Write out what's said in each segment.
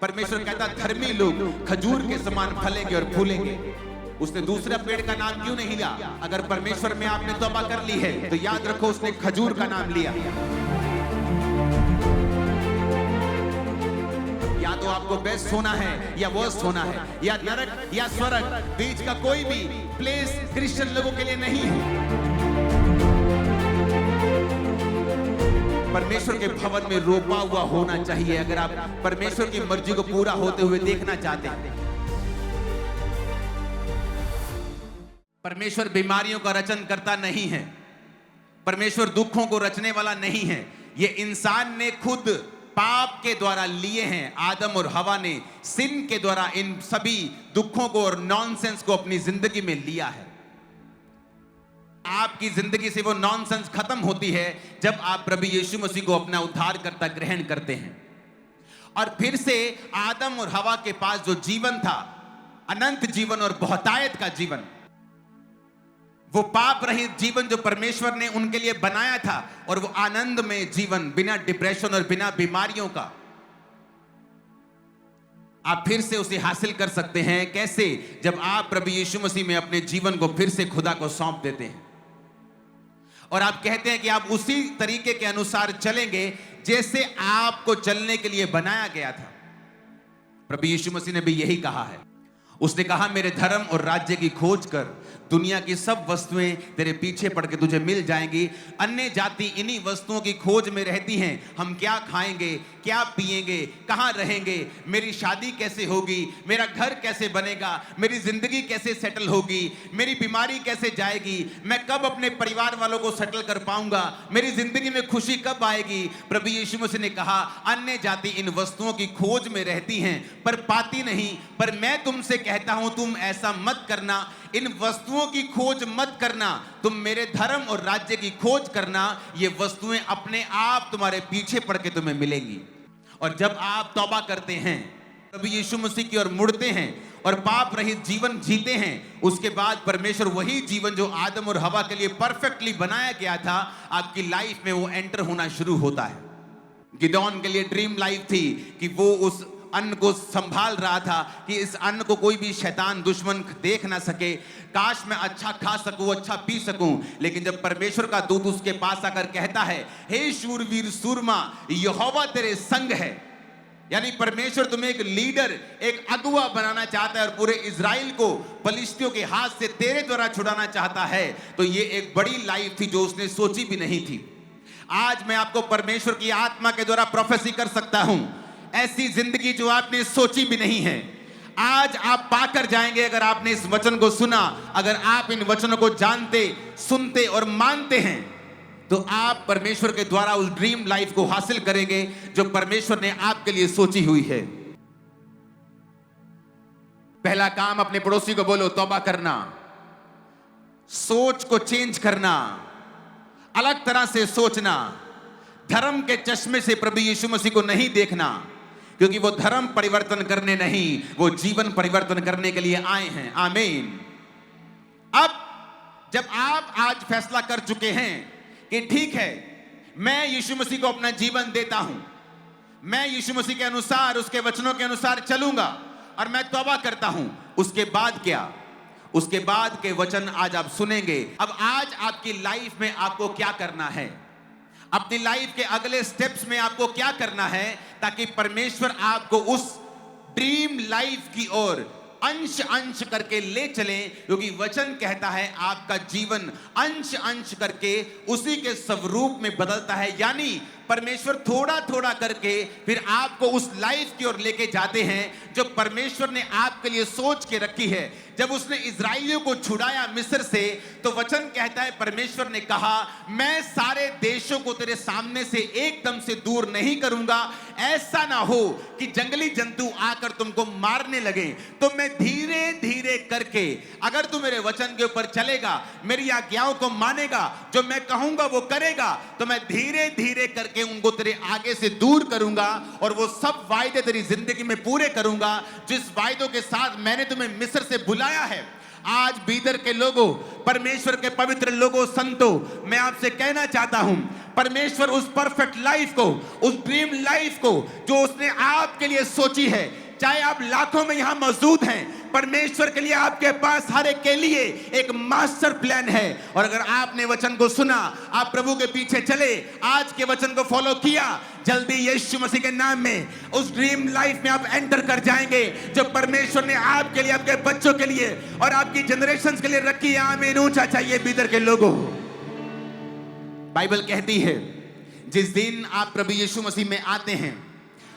परमेश्वर कहता धर्मी लोग खजूर के समान फलेंगे और फूलेंगे। उसने दूसरा पेड़ का नाम क्यों नहीं लिया? अगर परमेश्वर में आपने तौबा कर ली है तो याद रखो उसने खजूर का नाम लिया। या तो आपको बेस्ट होना है या वर्स्ट होना है, या नरक या स्वर्ग, बीच का कोई भी प्लेस क्रिश्चियन लोगों के लिए नहीं है। परमेश्वर के भवन में रोपा हुआ होना चाहिए अगर आप परमेश्वर की मर्जी को पूरा होते हुए देखना चाहते हैं। परमेश्वर बीमारियों का रचन करता नहीं है, परमेश्वर दुखों को रचने वाला नहीं है। ये इंसान ने खुद पाप के द्वारा लिए हैं। आदम और हवा ने सिन के द्वारा इन सभी दुखों को और नॉनसेंस को अपनी जिंदगी में लिया है। आपकी जिंदगी से वो नॉनसेंस खत्म होती है जब आप प्रभु यीशु मसीह को अपना उद्धारकर्ता ग्रहण करते हैं। और फिर से आदम और हवा के पास जो जीवन था, अनंत जीवन और बहुतायत का जीवन, वो पाप रहित जीवन जो परमेश्वर ने उनके लिए बनाया था, और वो आनंद में जीवन बिना डिप्रेशन और बिना बीमारियों का, आप फिर से उसे हासिल कर सकते हैं। कैसे? जब आप प्रभु यीशु मसीह में अपने जीवन को फिर से खुदा को सौंप देते हैं और आप कहते हैं कि आप उसी तरीके के अनुसार चलेंगे जैसे आपको चलने के लिए बनाया गया था। प्रभु यीशु मसीह ने भी यही कहा है। उसने कहा मेरे धर्म और राज्य की खोज कर, दुनिया की सब वस्तुएं तेरे पीछे पड़ के तुझे मिल जाएंगी। अन्य जाति इन्हीं वस्तुओं की खोज में रहती हैं। हम क्या खाएंगे, क्या पिएंगे, कहाँ रहेंगे, मेरी शादी कैसे होगी, मेरा घर कैसे बनेगा, मेरी जिंदगी कैसे सेटल होगी, मेरी बीमारी कैसे जाएगी, मैं कब अपने परिवार वालों को सेटल कर पाऊंगा, मेरी जिंदगी में खुशी कब आएगी। प्रभु यीशु मसीह ने कहा अन्य जाति इन वस्तुओं की खोज में रहती हैं पर पाती नहीं, पर मैं तुमसे कहता हूं तुम ऐसा मत करना, इन वस्तुओं की खोज मत करना, तुम मेरे धर्म और राज्य की खोज करना। ये वस्तुएं अपने आप तुम्हारे पीछे पड़ के तुम्हें मिलेंगी। और जब आप तौबा करते हैं, प्रभु यीशु मसीह की ओर मुड़ते हैं और पाप रहित जीवन जीते हैं, उसके बाद परमेश्वर वही जीवन जो आदम और हवा के लिए परफेक्टली बनाया गया था, आपकी लाइफ में वो एंटर होना शुरू होता है। गिदोन के लिए ड्रीम लाइफ थी कि वो उस अन्न को संभाल रहा था कि इस अन्न को कोई भी शैतान दुश्मन देख ना सके। काश मैं अच्छा खा सकूं, अच्छा पी सकूं। लेकिन जब परमेश्वर का दूत उसके पास आकर कहता है हे शूरवीर सूरमा, यहोवा तेरे संग है, यानी परमेश्वर तुम्हें एक लीडर, एक अगुवा बनाना चाहता है और पूरे इजराइल को फलिश्तियों के हाथ से तेरे द्वारा छुड़ाना चाहता है, तो ये एक बड़ी लाइफ थी जो उसने सोची भी नहीं थी। आज मैं आपको परमेश्वर की आत्मा के द्वारा प्रोफेसी कर सकता हूं, ऐसी जिंदगी जो आपने सोची भी नहीं है, आज आप पाकर जाएंगे अगर आपने इस वचन को सुना। अगर आप इन वचनों को जानते, सुनते और मानते हैं तो आप परमेश्वर के द्वारा उस ड्रीम लाइफ को हासिल करेंगे जो परमेश्वर ने आपके लिए सोची हुई है। पहला काम, अपने पड़ोसी को बोलो तौबा करना, सोच को चेंज करना, अलग तरह से सोचना, धर्म के चश्मे से प्रभु यीशु मसीह को नहीं देखना, क्योंकि वो धर्म परिवर्तन करने नहीं, वो जीवन परिवर्तन करने के लिए आए हैं। आमीन। अब जब आप आज फैसला कर चुके हैं कि ठीक है, मैं यीशु मसीह को अपना जीवन देता हूं, मैं यीशु मसीह के अनुसार, उसके वचनों के अनुसार चलूंगा और मैं तौबा करता हूं, उसके बाद क्या? उसके बाद के वचन आज आप सुनेंगे। अब आज आपकी लाइफ में आपको क्या करना है, अपनी लाइफ के अगले स्टेप्स में आपको क्या करना है, ताकि परमेश्वर आपको उस ड्रीम लाइफ की ओर अंश अंश करके ले चले। क्योंकि वचन कहता है आपका जीवन अंश अंश करके उसी के स्वरूप में बदलता है। यानी परमेश्वर थोड़ा थोड़ा करके फिर आपको उस लाइफ की ओर लेके जाते हैं जो परमेश्वर ने आपके लिए सोच के रखी है। जब उसने इजराइलियों को छुड़ाया मिस्र से, तो वचन कहता है परमेश्वर ने कहा मैं सारे देशों को तेरे सामने से एकदम से दूर नहीं करूंगा, ऐसा ना हो कि जंगली जंतु आकर तुमको मारने लगे। तो मैं धीरे धीरे करके, अगर तू मेरे वचन के ऊपर चलेगा, मेरी आज्ञाओं को मानेगा, जो मैं कहूंगा वो करेगा, तो मैं धीरे धीरे करके उनको तेरे आगे से दूर करूंगा और वो सब वायदे तेरी जिंदगी में पूरे करूंगा जिस वायदों के साथ मैंने तुम्हें मिस्र से बुलाया है। आज बीदर के लोगों, परमेश्वर के पवित्र लोगों, संतों, मैं आपसे कहना चाहता हूं, परमेश्वर उस परफेक्ट लाइफ को, उस ड्रीम लाइफ को जो उसने आपके लिए सोची है, चाहे आप लाखों में यहां मौजूद हैं, परमेश्वर के लिए आपके पास हर एक के लिए एक मास्टर प्लान है। और अगर आपने वचन को सुना, आप प्रभु के पीछे चले, आज के वचन को फॉलो किया, जल्दी यीशु मसीह के नाम में उस ड्रीम लाइफ में आप एंटर कर जाएंगे जो परमेश्वर ने आपके लिए, आपके बच्चों के लिए और आपकी जनरेशंस के लिए रखी है। आमीन। ऊंचा चाहिए बीदर के लोगों। बाइबल कहती है जिस दिन आप प्रभु यीशु मसीह में आते हैं,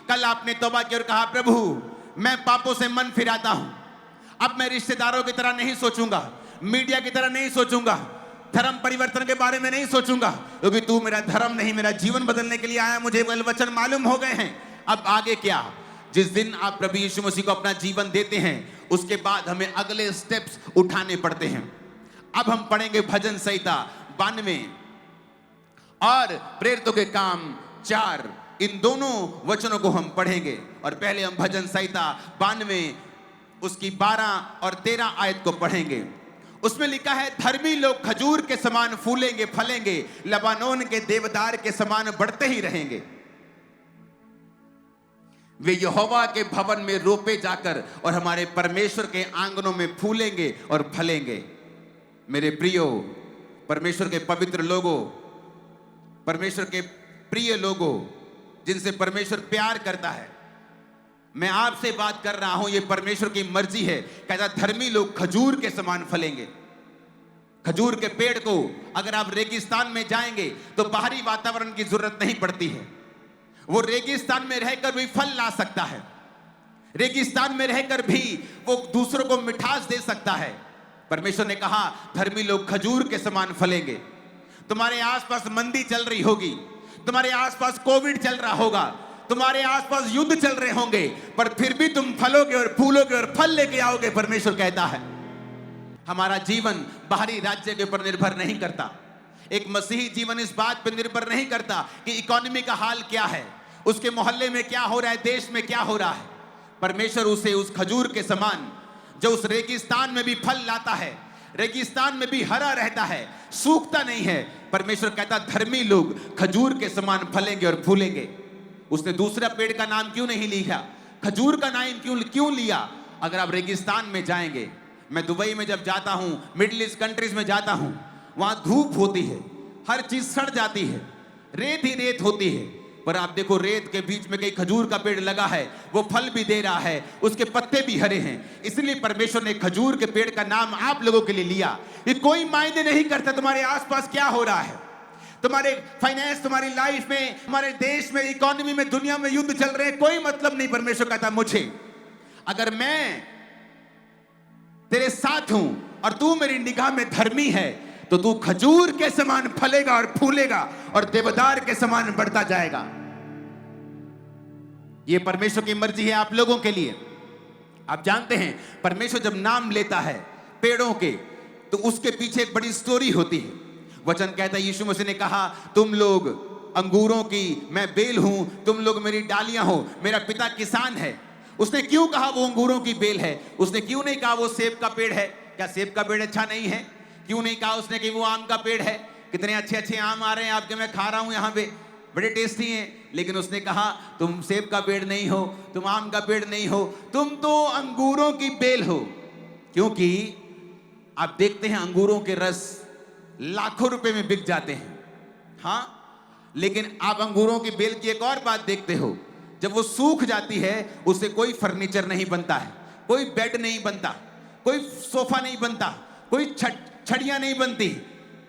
कल आपने तौबा की और कहा, प्रभु मैं पापों से मन फिराता हूं, अब मैं रिश्तेदारों की तरह नहीं सोचूंगा, मीडिया की तरह नहीं सोचूंगा, धर्म परिवर्तन के बारे में नहीं सोचूंगा, क्योंकि तू मेरा धर्म नहीं, मेरा जीवन बदलने के लिए आया, मुझे वचन मालूम हो गए हैं। अब आगे क्या? जिस दिन आप प्रभु यीशु मसीह को अपना जीवन देते हैं, उसके बाद हमें अगले स्टेप्स उठाने पड़ते हैं। अब हम पढ़ेंगे भजन संहिता 92 और प्रेरितों के काम 4, इन दोनों वचनों को हम पढ़ेंगे। और पहले हम भजन संहिता 92 उसकी 12 और 13 आयत को पढ़ेंगे। उसमें लिखा है, धर्मी लोग खजूर के समान फूलेंगे फलेंगे, लबानोन के देवदार के समान बढ़ते ही रहेंगे। वे यहोवा के भवन में रोपे जाकर और हमारे परमेश्वर के आंगनों में फूलेंगे और फलेंगे। मेरे प्रियो, परमेश्वर के पवित्र लोगों, परमेश्वर के प्रिय लोगों, जिनसे परमेश्वर प्यार करता है, मैं आपसे बात कर रहा हूं, ये परमेश्वर की मर्जी है। कहता धर्मी लोग खजूर के समान फलेंगे। खजूर के पेड़ को अगर आप रेगिस्तान में जाएंगे तो बाहरी वातावरण की जरूरत नहीं पड़ती है, वो रेगिस्तान में रहकर भी फल ला सकता है, रेगिस्तान में रहकर भी वो दूसरों को मिठास दे सकता है। परमेश्वर ने कहा धर्मी लोग खजूर के समान फलेंगे। तुम्हारे आसपास मंदी चल रही होगी, तुम्हारे आसपास कोविड चल रहा होगा, तुम्हारे आसपास युद्ध चल रहे होंगे, पर फिर भी तुम फलोगे और फूलोगे और फल लेके आओगे। परमेश्वर कहता है हमारा जीवन बाहरी राज्य के ऊपर निर्भर नहीं करता। एक मसीही जीवन इस बात पर निर्भर नहीं करता कि इकोनॉमी का हाल क्या है, उसके मोहल्ले में क्या हो रहा है, देश में क्या हो रहा है। परमेश्वर उसे उस खजूर के समान जो उस रेगिस्तान में भी फल लाता है, रेगिस्तान में भी हरा रहता है, सूखता नहीं है, परमेश्वर कहता धर्मी लोग खजूर के समान फलेंगे और फूलेंगे। उसने दूसरा पेड़ का नाम क्यों नहीं लिया, खजूर का नाम क्यों लिया? अगर आप रेगिस्तान में जाएंगे, मैं दुबई में जब जाता हूं, मिडिल ईस्ट कंट्रीज में जाता हूं, वहां धूप होती है, हर चीज सड़ जाती है, रेत ही रेत होती है, पर आप देखो रेत के बीच में कहीं खजूर का पेड़ लगा है, वो फल भी दे रहा है, उसके पत्ते भी हरे हैं। इसलिए परमेश्वर ने खजूर के पेड़ का नाम आप लोगों के लिए लिया। ये कोई मायने नहीं करता तुम्हारे आसपास क्या हो रहा है, तुम्हारे फाइनेंस, तुम्हारी लाइफ में, हमारे देश में, इकोनॉमी में, दुनिया में युद्ध चल रहे हैं, कोई मतलब नहीं। परमेश्वर कहता मुझे, अगर मैं तेरे साथ हूं और तू मेरी निगाह में धर्मी है, तो तू खजूर के समान फलेगा और फूलेगा और देवदार के समान बढ़ता जाएगा। यह परमेश्वर की मर्जी है आप लोगों के लिए। आप जानते हैं परमेश्वर जब नाम लेता है पेड़ों के, तो उसके पीछे एक बड़ी स्टोरी होती है। वचन कहता है, यीशु मसीह ने कहा तुम लोग अंगूरों की, मैं बेल हूं, तुम लोग मेरी डालियां हो, मेरा पिता किसान है। उसने क्यों कहा वो अंगूरों की बेल है? उसने क्यों नहीं कहा वो सेब का पेड़ है? क्या सेब का पेड़ अच्छा नहीं है? क्यों नहीं कहा उसने कि वो आम का पेड़ है? कितने अच्छे अच्छे आम आ रहे हैं आपके, मैं खा रहा हूं यहाँ पे, बड़े टेस्टी हैं। लेकिन उसने कहा तुम सेब का पेड़ नहीं हो, तुम आम का पेड़ नहीं हो, तुम तो अंगूरों की बेल हो। क्योंकि आप देखते हैं अंगूरों के रस लाखों रुपए में बिक जाते हैं, हाँ, लेकिन आप अंगूरों की बेल की एक और बात देखते हो, जब वो सूख जाती है उससे कोई फर्नीचर नहीं बनता है, कोई बेड नहीं बनता, कोई सोफा नहीं बनता, कोई छड़ियां नहीं बनती।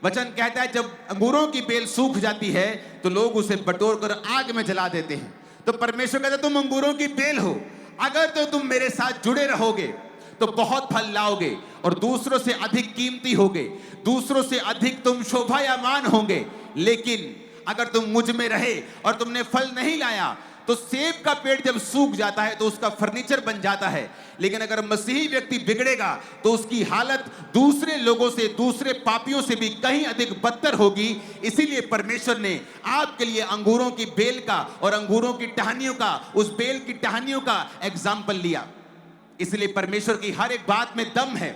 वचन कहता है जब अंगूरों की बेल सूख जाती है तो लोग उसे बटोर कर आग में जला देते हैं। तो परमेश्वर कहता है तुम अंगूरों की बेल हो, अगर तो तुम मेरे साथ जुड़े रहोगे तो बहुत फल लाओगे और दूसरों से अधिक कीमती होगे, दूसरों से अधिक तुम शोभायमान होंगे। लेकिन अगर तुम मुझ में रहे और तुमने फल नहीं लाया, तो सेब का पेड़ जब सूख जाता है तो उसका फर्नीचर बन जाता है, लेकिन अगर मसीही व्यक्ति बिगड़ेगा तो उसकी हालत दूसरे लोगों से, दूसरे पापियों से भी कहीं अधिक बदतर होगी। इसीलिए परमेश्वर ने आपके लिए अंगूरों की बेल का और अंगूरों की टहनियों का, उस बेल की टहनियों का एग्जाम्पल लिया। इसलिए परमेश्वर की हर एक बात में दम है।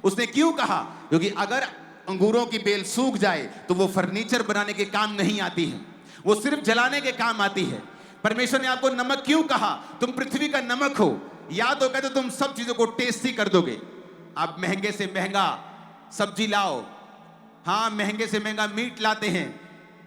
उसने क्यों कहा? क्योंकि अगर अंगूरों की बेल सूख जाए तो वो फर्नीचर बनाने के काम नहीं आती है, वो सिर्फ जलाने के काम आती है। परमेश्वर ने आपको नमक क्यों कहा? तुम पृथ्वी का नमक हो। या तो कहते तुम सब चीजों को टेस्टी कर दोगे। आप महंगे से महंगा सब्जी लाओ, हाँ महंगे से महंगा मीट लाते हैं,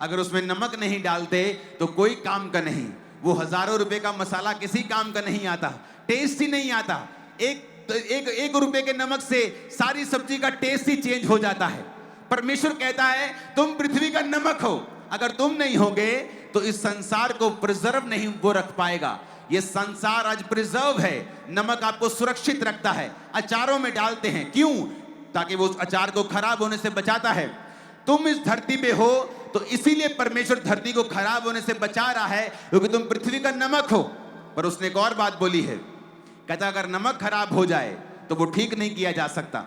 अगर उसमें नमक नहीं डालते तो कोई काम का नहीं। वो हजारों रुपए का मसाला किसी काम का नहीं आता, टेस्ट ही नहीं आता। एक रुपए के नमक से सारी सब्जी का टेस्ट ही चेंज हो जाता है। परमेश्वर कहता है तुम पृथ्वी का नमक हो, अगर तुम नहीं होगे तो इस संसार को प्रिजर्व नहीं वो रख पाएगा। ये संसार आज प्रिजर्व है, नमक आपको सुरक्षित रखता है। अचारों में डालते हैं, क्यों? ताकि वो अचार को खराब होने से बचाता है। तुम इस धरती पे हो तो इसीलिए परमेश्वर धरती को खराब होने से बचा रहा है, क्योंकि तुम पृथ्वी का नमक हो। पर उसने एक और बात बोली है, कहता अगर नमक खराब हो जाए तो वो ठीक नहीं किया जा सकता,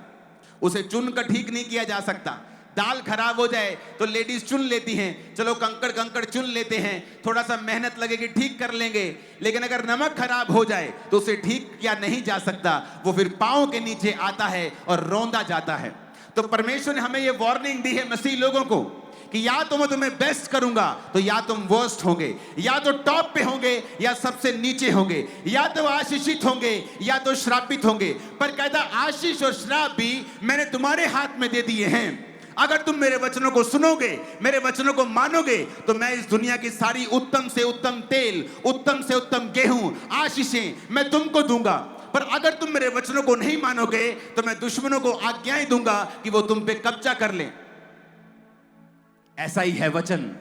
उसे चुनकर ठीक नहीं किया जा सकता। दाल खराब हो जाए तो लेडीज चुन लेती हैं, चलो कंकड़ चुन लेते हैं, थोड़ा सा मेहनत लगेगी ठीक कर लेंगे। लेकिन अगर नमक खराब हो जाए तो उसे ठीक किया नहीं जा सकता, वो फिर पांव के नीचे आता है और रौंदा जाता है। तो परमेश्वर ने हमें ये वार्निंग दी है मसीह लोगों को कि या तो मैं तुम्हें बेस्ट करूंगा तो या तुम वर्स्ट होंगे, या तो टॉप पे होंगे या सबसे नीचे होंगे, या तो आशीषित होंगे या तो श्रापित होंगे। पर कहता आशीष और श्राप भी मैंने तुम्हारे हाथ में दे दिए हैं। अगर तुम मेरे वचनों को सुनोगे, मेरे वचनों को मानोगे, तो मैं इस दुनिया की सारी उत्तम से उत्तम तेल, उत्तम से उत्तम गेहूं, आशीषें मैं तुमको दूंगा। पर अगर तुम मेरे वचनों को नहीं मानोगे तो मैं दुश्मनों को आज्ञाएं दूंगा कि वो तुम पे कब्जा कर लें। ऐसा ही है वचन,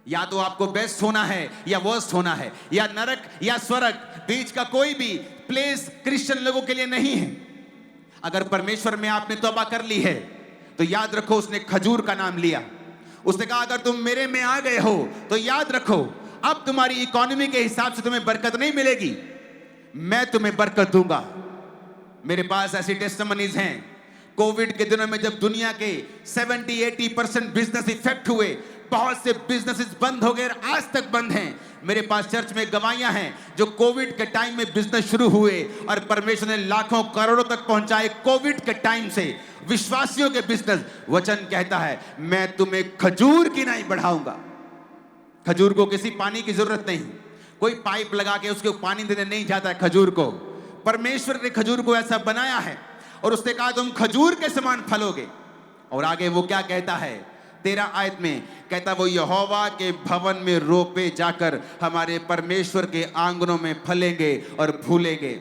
या तो आपको बेस्ट होना है या वर्स्ट होना है, या नरक या स्वर्ग, बीच का कोई भी प्लेस क्रिश्चियन लोगों के लिए नहीं है। अगर परमेश्वर में आपने तौबा कर ली है तो याद रखो उसने खजूर का नाम लिया। उसने कहा अगर तुम मेरे में आ गए हो तो याद रखो अब तुम्हारी इकोनॉमी के हिसाब से तुम्हें बरकत नहीं मिलेगी, मैं तुम्हें बरकत दूंगा। मेरे पास ऐसी टेस्टिमनीज हैं, कोविड के दिनों में जब दुनिया के 70-80% बिजनेस इफेक्ट हुए, बहुत से बिजनेसेस बंद हो गए, आज तक बंद हैं। मेरे पास चर्च में गवाहियां हैं जो कोविड के टाइम में बिजनेस शुरू हुए और परमेश्वर ने लाखों करोड़ों तक पहुंचाए कोविड के टाइम से, विश्वासियों के बिजनेस। वचन कहता है मैं तुम्हें खजूर की नहीं बढ़ाऊंगा। खजूर को किसी पानी की जरूरत नहीं, कोई पाइप लगा के उसको पानी देने नहीं जाता है खजूर को। परमेश्वर ने खजूर को ऐसा बनाया है और उसने कहा तुम खजूर के समान फलोगे। और आगे वो क्या कहता है 13 आयत में, कहता वो यहोवा के भवन में रोपे जाकर हमारे परमेश्वर के आंगनों में फलेंगे और फूलेंगे।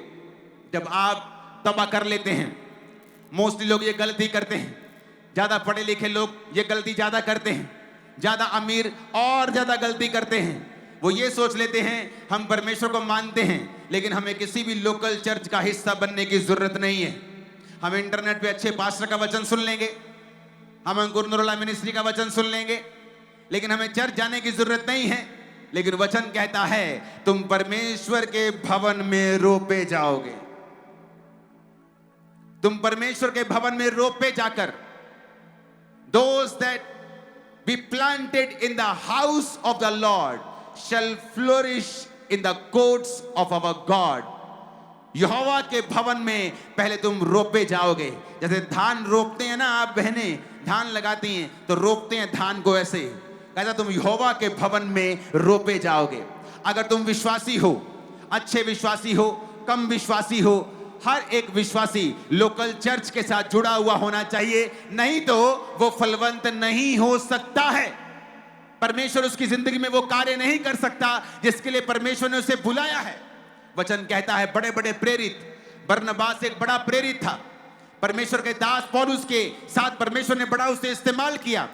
जब आप तौबा कर लेते हैं, मोस्टली लोग ये गलती करते हैं, ज्यादा पढ़े लिखे लोग ये गलती ज्यादा करते हैं, ज्यादा अमीर और ज्यादा गलती करते हैं। वो ये सोच लेते हैं हम परमेश्वर को मानते हैं लेकिन हमें किसी भी लोकल चर्च का हिस्सा बनने की जरूरत नहीं है। हम इंटरनेट पे अच्छे पास्टर का वचन सुन लेंगे, हम अंकुर नूरुल्लाह मिनिस्ट्री का वचन सुन लेंगे, लेकिन हमें चर्च जाने की जरूरत नहीं है। लेकिन वचन कहता है तुम परमेश्वर के भवन में रोपे जाओगे, तुम परमेश्वर के भवन में रोपे जाकर, those that be planted in the house of the Lord shall flourish in the courts of our God। यहोवा के भवन में पहले तुम रोपे जाओगे। जैसे धान रोपते हैं ना, आप बहनें धान लगाती हैं तो रोपते हैं धान को, ऐसे कहता तुम यहोवा के भवन में रोपे जाओगे। अगर तुम विश्वासी हो, अच्छे विश्वासी हो, कम विश्वासी हो, हर एक विश्वासी लोकल चर्च के साथ जुड़ा हुआ होना चाहिए, नहीं तो वो फलवंत नहीं हो सकता है। परमेश्वर उसकी जिंदगी में वो कार्य नहीं कर सकता जिसके लिए परमेश्वर ने उसे बुलाया है। वचन कहता है बड़े बड़े प्रेरित, बरनबास एक बड़ा प्रेरित था, परमेश्वर के दास पौलुस के साथ परमेश्वर ने बड़ा उसे इस्तेमाल किया।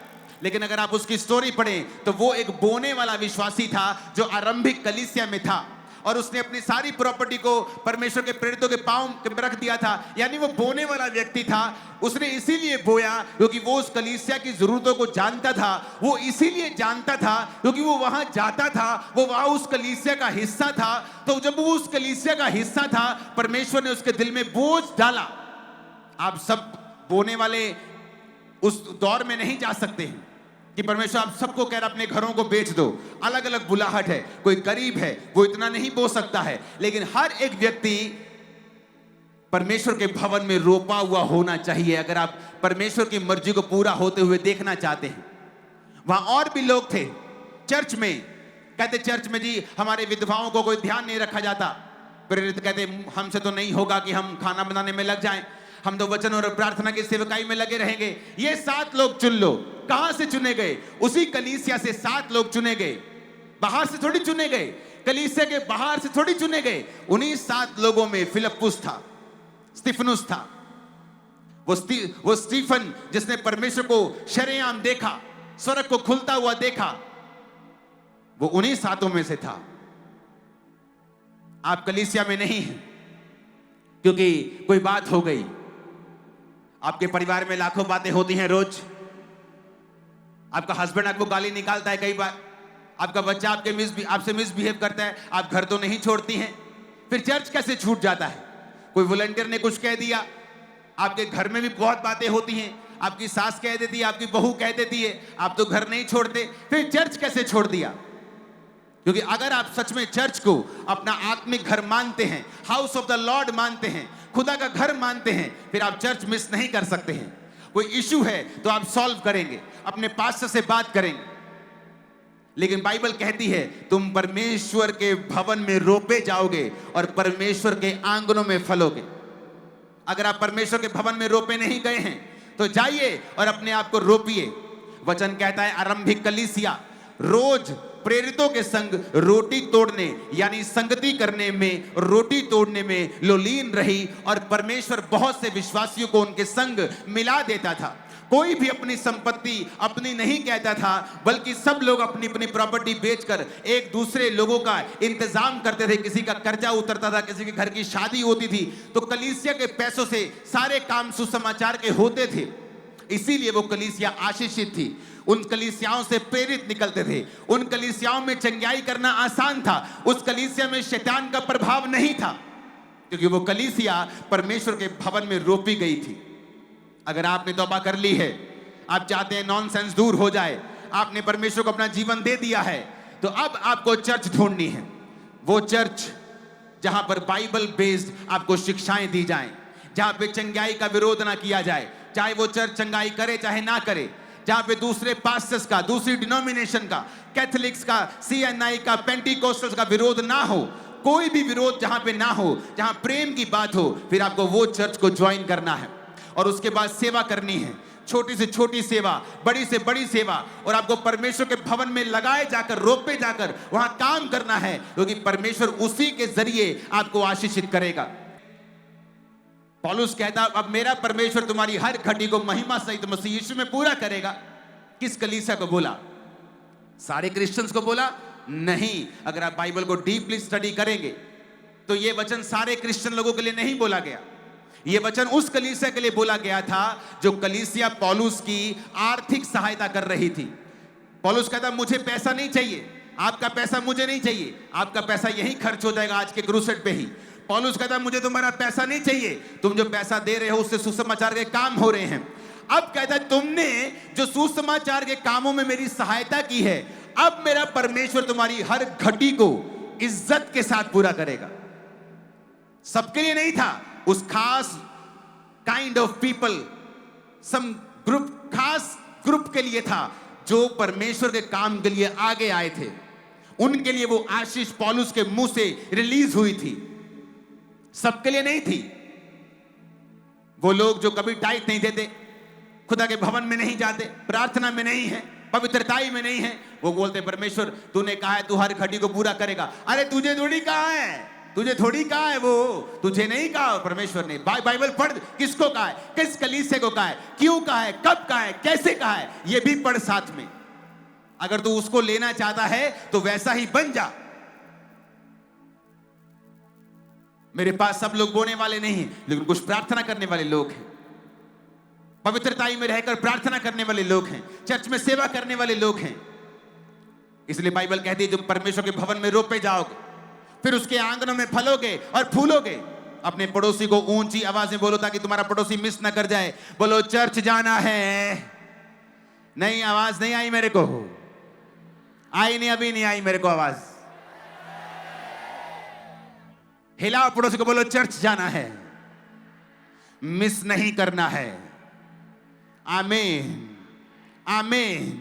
लेकिन अगर आप उसकी स्टोरी पढ़ें तो वो एक बोने वाला विश्वासी था जो आरंभिक कलीसिया में था और उसने अपनी सारी प्रॉपर्टी को परमेश्वर के प्रेरितों के पांव में रख दिया था। यानी वो बोने वाला व्यक्ति था। उसने इसीलिए बोया क्योंकि वो उस कलीसिया की जरूरतों को जानता था, वो इसीलिए जानता था क्योंकि वो वहां जाता था, वो वहां उस कलीसिया का हिस्सा था। तो जब वो उस कलीसिया का हिस्सा था, परमेश्वर ने उसके दिल में बोझ डाला। आप सब बोने वाले उस दौर में नहीं जा सकते हैं कि परमेश्वर आप सबको कह रहा अपने घरों को बेच दो। अलग अलग बुलाहट है, कोई गरीब है वो इतना नहीं बो सकता है, लेकिन हर एक व्यक्ति परमेश्वर के भवन में रोपा हुआ होना चाहिए। अगर आप परमेश्वर की मर्जी को पूरा होते हुए देखना चाहते हैं। वहां और भी लोग थे चर्च में, कहते चर्च में जी हमारे विधवाओं को कोई ध्यान नहीं रखा जाता। प्रेरित कहते हमसे तो नहीं होगा कि हम खाना बनाने में लग जाएं, हम तो वचन और प्रार्थना की सेवकाई में लगे रहेंगे। ये 7 लोग चुन लो। कहां से चुने गए? उसी कलीसिया से 7 लोग चुने गए, बाहर से थोड़ी चुने गए, कलीसिया के बाहर से थोड़ी चुने गए। उन्हीं 7 लोगों में फिलिप्पुस था, स्तिफनुस था, वो स्टीफन जिसने परमेश्वर को शरेआम देखा, स्वर्ग को खुलता हुआ देखा, वो उन्हीं 7 में से था। आप कलीसिया में नहीं हैं क्योंकि कोई बात हो गई। आपके परिवार में लाखों बातें होती हैं रोज। आपका हस्बैंड आपको गाली निकालता है कई बार, आपका बच्चा आपसे मिसबिहेव करता है, आप घर तो नहीं छोड़ती हैं। फिर चर्च कैसे छूट जाता है? कोई वॉलंटियर ने कुछ कह दिया, आपके घर में भी बहुत बातें होती हैं, आपकी सास कह देती है, आपकी बहू कह देती है, आप तो घर नहीं छोड़ते, फिर चर्च कैसे छोड़ दिया? क्योंकि अगर आप सच में चर्च को अपना आत्मिक घर मानते हैं, हाउस ऑफ द लॉर्ड मानते हैं, खुदा का घर मानते हैं, फिर आप चर्च मिस नहीं कर सकते हैं। कोई इशू है तो आप सॉल्व करेंगे, अपने पास्टर से बात करेंगे। लेकिन बाइबल कहती है तुम परमेश्वर के भवन में रोपे जाओगे और परमेश्वर के आंगनों में फलोगे। अगर आप परमेश्वर के भवन में रोपे नहीं गए हैं तो जाइए और अपने आप को रोपिए। वचन कहता है आरंभिक कलीसिया रोज प्रेरितों के संग रोटी तोड़ने यानी संगति करने में, रोटी तोड़ने में लोलीन रही और परमेश्वर बहुत से विश्वासियों को उनके संग मिला देता था। कोई भी अपनी संपत्ति अपनी नहीं कहता था, बल्कि सब लोग अपनी अपनी प्रॉपर्टी बेचकर एक दूसरे लोगों का इंतजाम करते थे। किसी का कर्जा उतरता था, किसी के घर की शादी होती थी तो कलीसिया के पैसों से सारे काम सुसमाचार के होते थे। इसीलिए वो कलीसिया आशीषित थी। उन कलीसियाओं से प्रेरित निकलते थे, उन कलीसियाओं में चंगाई करना आसान था, उस कलीसिया में शैतान का प्रभाव नहीं था, क्योंकि वो कलीसिया परमेश्वर के भवन में रोपी गई थी। अगर आपने तौबा कर ली है, आप चाहते हैं नॉनसेंस दूर हो जाए, आपने परमेश्वर को अपना जीवन दे दिया है, तो अब आपको चर्च ढूंढनी है। वो चर्च जहां पर बाइबल बेस्ड आपको शिक्षाएं दी जाएं, जहां पे चंगाई का विरोध ना किया जाए, चाहे वो चर्च चंगाई करे चाहे ना करे, जहां पे दूसरे पास्टर्स का, दूसरी डिनोमिनेशन का, कैथोलिक्स का, सीएनआई का, पेंटिकोस्टल्स का विरोध ना हो। कोई भी विरोध जहां पे ना हो, जहां प्रेम की बात हो, फिर आपको वो चर्च को ज्वाइन करना है और उसके बाद सेवा करनी है। छोटी से छोटी सेवा, बड़ी से बड़ी सेवा, और आपको परमेश्वर के भवन में लगाए जाकर, रोपे जाकर वहां काम करना है, क्योंकि परमेश्वर उसी के जरिए आपको आशीषित करेगा। पौलुस कहता अब मेरा परमेश्वर तुम्हारी हर घटी को महिमा सहित मसीह यीशु में पूरा करेगा। किस कलीसिया को बोला? सारे क्रिश्चियंस को बोला? नहीं। अगर आप बाइबल को डीपली स्टडी करेंगे तो यह वचन सारे क्रिश्चियन लोगों के लिए नहीं बोला गया। यह वचन उस कलीसिया के लिए बोला गया था जो कलीसिया पौलुस की आर्थिक सहायता कर रही थी। पौलुस कहता मुझे पैसा नहीं चाहिए, आपका पैसा मुझे नहीं चाहिए, आपका पैसा यही खर्च हो जाएगा आज के क्रूसेड पे ही। पौलुस कहता मुझे तुम्हारा पैसा नहीं चाहिए, तुम जो पैसा दे रहे हो उससे सुसमाचार के काम हो रहे हैं। अब कहता है तुमने जो सुसमाचार के कामों में मेरी सहायता की है, अब मेरा परमेश्वर तुम्हारी हर घटी को इज्जत के साथ पूरा करेगा। सबके लिए नहीं था, उस खास kind of people, some group, खास ग्रुप के लिए था जो परमेश्वर के काम के लिए आगे आए थे। उनके लिए वो आशीष पौलुस के मुंह से रिलीज हुई थी, सबके लिए नहीं थी। वो लोग जो कभी टाइट नहीं देते, खुदा के भवन में नहीं जाते, प्रार्थना में नहीं है, पवित्रताई में नहीं है, वो बोलते परमेश्वर तूने कहा है तू हर घटी को पूरा करेगा। अरे तुझे थोड़ी कहा है, तुझे थोड़ी कहा है, वो तुझे नहीं कहा परमेश्वर ने। बाइबल पढ़, किसको कहा है, किस कलीसिया को कहा है, क्यों कहा है, कब कहा है, कैसे कहा है, ये भी पढ़ साथ में। अगर तू उसको लेना चाहता है तो वैसा ही बन जा। मेरे पास सब लोग बोने वाले नहीं हैं, लेकिन कुछ प्रार्थना करने वाले लोग हैं, पवित्रताई में रहकर प्रार्थना करने वाले लोग हैं, चर्च में सेवा करने वाले लोग हैं। इसलिए बाइबल कहती है जो परमेश्वर के भवन में रोपे जाओगे, फिर उसके आंगनों में फलोगे और फूलोगे। अपने पड़ोसी को ऊंची आवाज में बोलो ताकि तुम्हारा पड़ोसी मिस ना कर जाए। बोलो चर्च जाना है। नहीं, आवाज नहीं आई मेरे को, आई नहीं, अभी नहीं आई मेरे को आवाज। हिलाओ पड़ोसी को, बोलो चर्च जाना है। मिस नहीं करना है। आमीन, आमीन।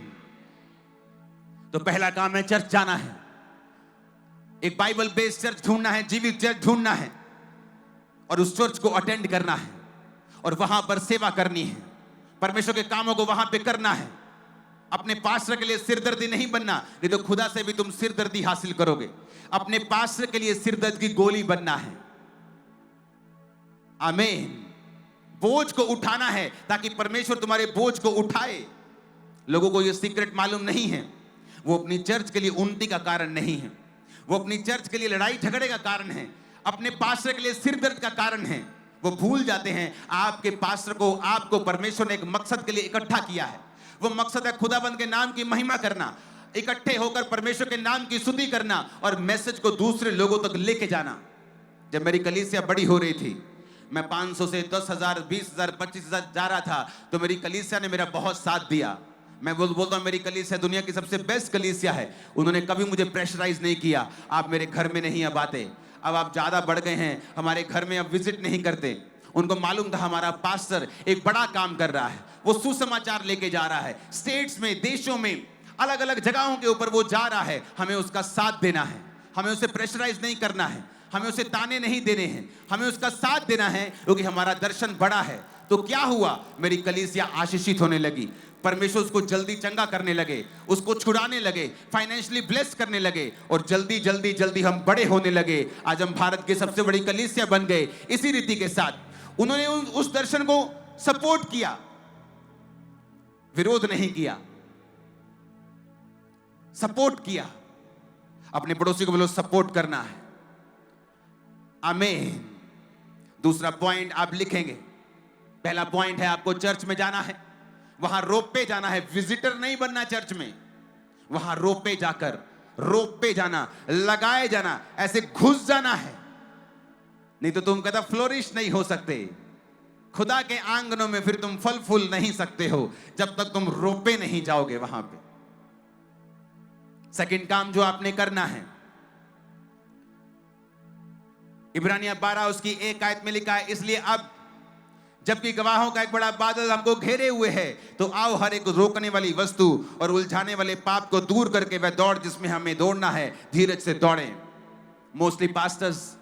तो पहला काम है चर्च जाना है, एक बाइबल बेस्ड चर्च ढूंढना है, जीवित चर्च ढूंढना है और उस चर्च को अटेंड करना है और वहां पर सेवा करनी है, परमेश्वर के कामों को वहां पे करना है। अपने पास्टर के लिए सिरदर्दी नहीं बनना, नहीं तो खुदा से भी तुम सिरदर्दी हासिल करोगे। अपने पास्टर के लिए सिरदर्द की गोली बनना है। आमीन। बोझ को उठाना है ताकि परमेश्वर तुम्हारे बोझ को उठाए। लोगों को यह सीक्रेट मालूम नहीं है, वो अपनी चर्च के लिए उन्नति का कारण नहीं है, वो अपनी चर्च के लिए लड़ाई झगड़े का कारण है, अपने पास्टर के लिए सिरदर्द का कारण है। वो भूल जाते हैं आपके पास्टर को, आपको परमेश्वर ने एक मकसद के लिए इकट्ठा किया है। वो मकसद है खुदाबंद के नाम की महिमा करना, इकट्ठे होकर परमेश्वर के नाम की स्तुति करना और मैसेज को दूसरे लोगों तक लेके जाना। जब मेरी कलीसिया बड़ी हो रही थी, मैं 500 से 10,000, 20,000, 25,000 जा रहा था, तो मेरी कलीसिया ने मेरा बहुत साथ दिया। मैं बोलता हूँ मेरी कलीसिया दुनिया की सबसे बेस्ट कलीसिया है। उन्होंने कभी मुझे प्रेशराइज नहीं किया, आप मेरे घर में नहीं अब आते, अब आप ज्यादा बढ़ गए हैं, हमारे घर में अब विजिट नहीं करते। उनको मालूम था हमारा पास्टर एक बड़ा काम कर रहा है, वो सुसमाचार लेके जा रहा है, स्टेट्स में, देशों में, अलग अलग जगहों के ऊपर वो जा रहा है। हमें उसका साथ देना है, हमें उसे प्रेशराइज नहीं करना है, हमें उसे ताने नहीं देने हैं, हमें उसका साथ देना है, क्योंकि हमारा दर्शन बड़ा है। तो क्या हुआ, मेरी कलीसिया आशीषित होने लगी, परमेश्वर उसको जल्दी चंगा करने लगे, उसको छुड़ाने लगे, फाइनेंशियली ब्लेस करने लगे और जल्दी जल्दी जल्दी हम बड़े होने लगे। आज हम भारत की सबसे बड़ी कलीसिया बन गए। इसी रीति के साथ उन्होंने उस दर्शन को सपोर्ट किया, विरोध नहीं किया, सपोर्ट किया। अपने पड़ोसी को बोलो सपोर्ट करना है। आमीन। दूसरा पॉइंट आप लिखेंगे, पहला पॉइंट है आपको चर्च में जाना है, वहां रोप पे जाना है, विजिटर नहीं बनना चर्च में, वहां रोप पे जाकर, रोप पे जाना, लगाए जाना, ऐसे घुस जाना है, नहीं तो तुम कहता फ्लोरिश नहीं हो सकते। खुदा के आंगनों में फिर तुम फल फूल नहीं सकते हो जब तक तुम रोपे नहीं जाओगे वहां पे। सेकंड काम जो आपने करना है, इब्रानिया 12 उसकी 1 आयत में लिखा है, इसलिए अब जबकि गवाहों का एक बड़ा बादल हमको घेरे हुए है, तो आओ हर एक रोकने वाली वस्तु और उलझाने वाले पाप को दूर करके वह दौड़ जिसमें हमें दौड़ना है, धीरज से दौड़ें। मोस्टली पास्टर्स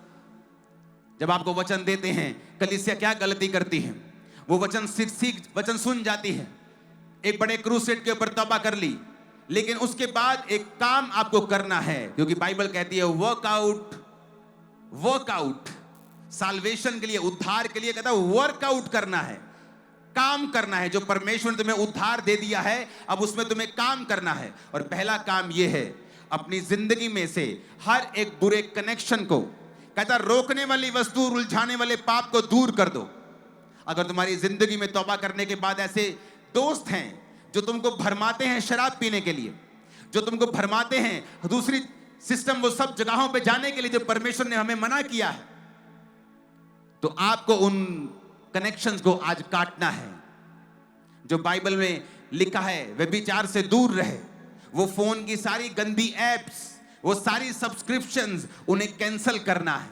जब आपको वचन देते हैं, कलीसिया क्या गलती करती है, वो वचन वचन सुन जाती है, एक बड़े क्रूसेड के ऊपर तौबा कर ली, लेकिन उसके बाद एक काम आपको करना है, क्योंकि बाइबल कहती है वर्कआउट साल्वेशन के लिए, उद्धार के लिए कहता है वर्कआउट करना है, काम करना है। जो परमेश्वर ने तुम्हें उद्धार दे दिया है, अब उसमें तुम्हें काम करना है। और पहला काम यह है, अपनी जिंदगी में से हर एक बुरे कनेक्शन को, कहता रोकने वाली वस्तु, उलझाने वाले पाप को दूर कर दो। अगर तुम्हारी जिंदगी में तौबा करने के बाद ऐसे दोस्त हैं जो तुमको भरमाते हैं शराब पीने के लिए, जो तुमको भरमाते हैं दूसरी सिस्टम, वो सब जगहों पे जाने के लिए जो परमेश्वर ने हमें मना किया है, तो आपको उन कनेक्शंस को आज काटना है। जो बाइबल में लिखा है व्यभिचार से दूर रहे, वो फोन की सारी गंदी एप्स, वो सारी सब्सक्रिप्शंस, उन्हें कैंसिल करना है।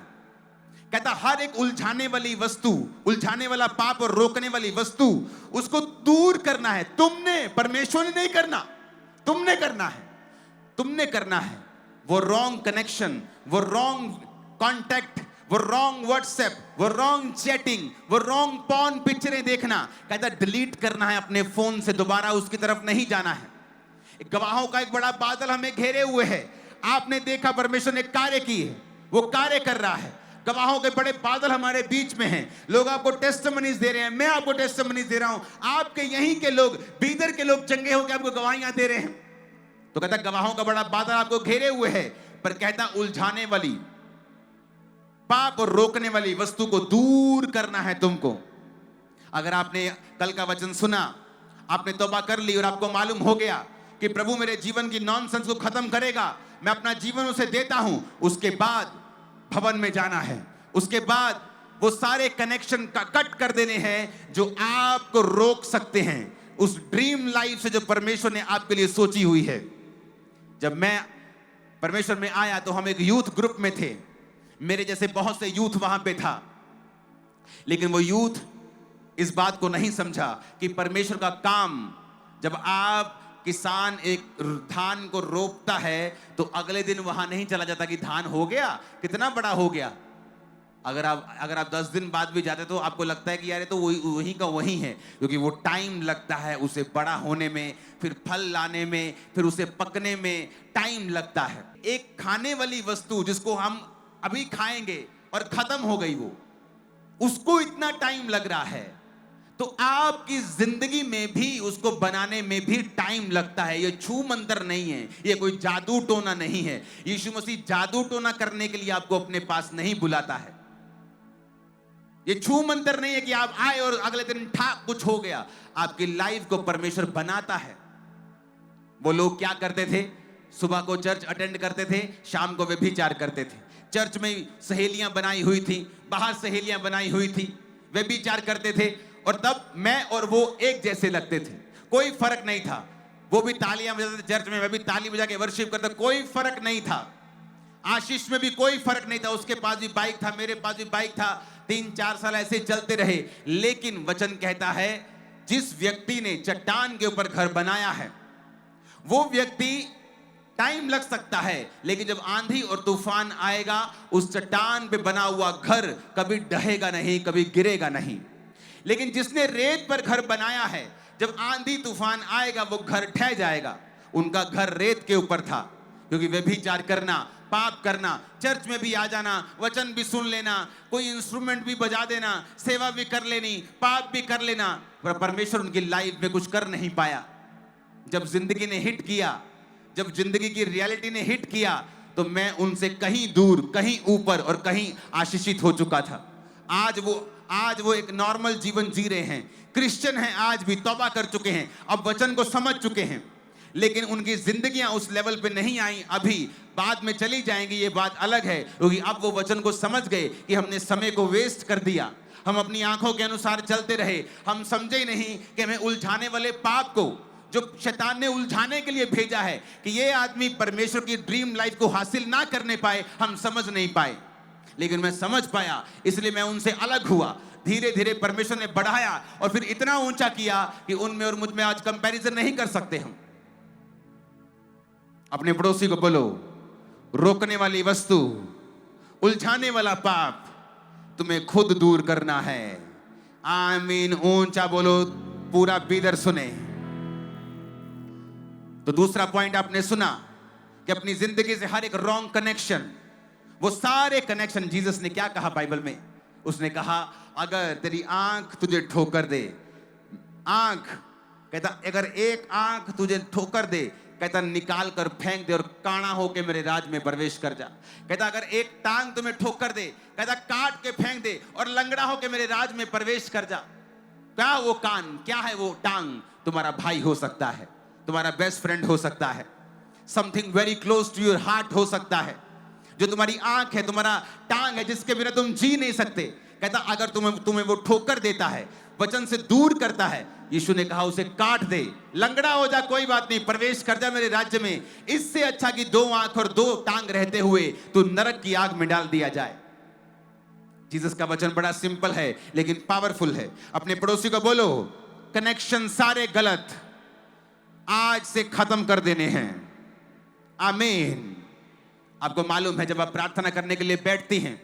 कहता हर एक उलझाने वाली वस्तु, उलझाने वाला पाप और रोकने वाली वस्तु, उसको दूर करना है। तुमने, परमेश्वर ने नहीं करना, तुमने करना है, तुमने करना है। वो रॉन्ग कनेक्शन, वो रॉन्ग कॉन्टैक्ट, वो रॉन्ग व्हाट्सएप, वो रॉन्ग चैटिंग, वो रॉन्ग पॉर्न पिक्चरें देखना, कहता डिलीट करना है अपने फोन से, दोबारा उसकी तरफ नहीं जाना है। गवाहों का एक बड़ा बादल हमें घेरे हुए है। आपने देखा परमेश्वर ने कार्य की है, वो कार्य कर रहा है। गवाहों के बड़े बादल हमारे बीच में हैं। लोग आपको टेस्टिमनीज दे रहे हैं, मैं आपको टेस्टिमनीज दे रहा हूं, आपके यहीं के लोग, बीदर के लोग चंगे होकर आपको गवाहियां दे रहे हैं। तो कहता गवाहों का बड़ा बादल आपको घेरे हुए है, पर कहता उलझाने वाली, पाप और रोकने वाली वस्तु को दूर करना है तुमको। अगर आपने कल का वचन सुना, आपने तौबा कर ली और आपको मालूम हो गया कि प्रभु मेरे जीवन की नॉनसेंस को खत्म करेगा, मैं अपना जीवन उसे देता हूं, उसके बाद भवन में जाना है। उसके बाद वो सारे कनेक्शन का कट कर देने हैं जो आपको रोक सकते हैं उस ड्रीम लाइफ से जो परमेश्वर ने आपके लिए सोची हुई है। जब मैं परमेश्वर में आया तो हम एक यूथ ग्रुप में थे, मेरे जैसे बहुत से यूथ वहां पे था, लेकिन वो यूथ इस बात को नहीं समझा कि परमेश्वर का काम, जब आप किसान एक धान को रोपता है तो अगले दिन वहां नहीं चला जाता कि धान हो गया, कितना बड़ा हो गया। अगर आप 10 दिन बाद भी जाते तो आपको लगता है कि यार ये तो वही का वही है, क्योंकि वो टाइम लगता है उसे बड़ा होने में, फिर फल लाने में, फिर उसे पकने में टाइम लगता है। एक खाने वाली वस्तु जिसको हम अभी खाएंगे और खत्म हो गई, वो उसको इतना टाइम लग रहा है, तो आपकी जिंदगी में भी उसको बनाने में भी टाइम लगता है। ये छू मंतर नहीं है, ये कोई जादू टोना नहीं है। यीशु मसीह जादू टोना करने के लिए आपको अपने पास नहीं बुलाता है। ये छू मंतर नहीं है कि आप आए और अगले दिन ठाक कुछ हो गया। आपकी लाइफ को परमेश्वर बनाता है। वो लोग क्या करते थे? सुबह को चर्च अटेंड करते थे, शाम को व्यभिचार करते थे। चर्च में सहेलियां बनाई हुई थी, बाहर सहेलियां बनाई हुई थी, व्यभिचार करते थे, और तब मैं और वो एक जैसे लगते थे, कोई फर्क नहीं था। वो भी तालियां बजाते थे चर्च में, मैं भी ताली बजा के वर्शिप करता, कोई फर्क नहीं था। आशीष में भी कोई फर्क नहीं था, उसके पास भी बाइक था, मेरे पास भी बाइक था। 3-4 साल ऐसे चलते रहे। लेकिन वचन कहता है जिस व्यक्ति ने चट्टान के ऊपर घर बनाया है, वो व्यक्ति, टाइम लग सकता है लेकिन जब आंधी और तूफान आएगा, उस चट्टान पे बना हुआ घर कभी ढहेगा नहीं, कभी गिरेगा नहीं। लेकिन जिसने रेत पर घर बनाया है, जब आंधी तूफान आएगा वो घर ढह जाएगा। उनका घर रेत के ऊपर था, क्योंकि व्यभिचार करना, पाप करना, चर्च में भी आ जाना, वचन भी सुन लेना, कोई इंस्ट्रूमेंट भी बजा देना, सेवा भी कर लेनी, पाप भी कर लेना, पर परमेश्वर उनकी लाइफ में कुछ कर नहीं पाया। जब जिंदगी ने हिट किया, जब जिंदगी की रियलिटी ने हिट किया, तो मैं उनसे कहीं दूर, कहीं ऊपर और कहीं आशीषित हो चुका था। आज वो एक नॉर्मल जीवन जी रहे हैं, क्रिश्चियन हैं, आज भी तौबा कर चुके हैं, अब वचन को समझ चुके हैं, लेकिन उनकी जिंदगियां उस लेवल पे नहीं आई, अभी बाद में चली जाएंगी, ये बात अलग है। क्योंकि अब वो वचन को समझ गए कि हमने समय को वेस्ट कर दिया, हम अपनी आंखों के अनुसार चलते रहे, हम समझे नहीं कि हमें उलझाने वाले पाप को, जो शैतान ने उलझाने के लिए भेजा है कि ये आदमी परमेश्वर की ड्रीम लाइफ को हासिल ना करने पाए, हम समझ नहीं पाए। लेकिन मैं समझ पाया, इसलिए मैं उनसे अलग हुआ। धीरे धीरे परमेश्वर ने बढ़ाया और फिर इतना ऊंचा किया कि उनमें और मुझ में आज कंपैरिजन नहीं कर सकते हम। अपने पड़ोसी को बोलो, रोकने वाली वस्तु, उलझाने वाला पाप तुम्हें खुद दूर करना है। आमीन। ऊंचा बोलो, पूरा बीदर सुने। तो दूसरा पॉइंट आपने सुना कि अपनी जिंदगी से हर एक रॉन्ग कनेक्शन, वो सारे कनेक्शन, जीसस ने क्या कहा बाइबल में? उसने कहा अगर तेरी आंख तुझे ठोकर दे, आंख, कहता अगर एक आंख तुझे ठोकर दे, कहता निकाल कर फेंक दे और काना होके मेरे राज में प्रवेश कर जा। कहता अगर एक टांग तुम्हें ठोकर दे, कहता काट के फेंक दे और लंगड़ा होके मेरे राज में प्रवेश कर जा। क्या वो कान, क्या है वो टांग? तुम्हारा भाई हो सकता है, तुम्हारा बेस्ट फ्रेंड हो सकता है, something very close to your heart हो सकता है। जो तुम्हारी आंख है, तुम्हारा टांग है, जिसके बिना तुम जी नहीं सकते, कहता अगर तुम्हें वो ठोकर देता है, वचन से दूर करता है, यीशु ने कहा उसे काट दे, लंगड़ा हो जा, कोई बात नहीं, प्रवेश कर जा मेरे राज्य में। इससे अच्छा कि 2 आंख और 2 टांग रहते हुए तू नरक की आग में डाल दिया जाए। जीसस का वचन बड़ा सिंपल है लेकिन पावरफुल है। अपने पड़ोसी को बोलो, कनेक्शन सारे गलत आज से खत्म कर देने हैं। आमीन। आपको मालूम है, जब आप प्रार्थना करने के लिए बैठती हैं,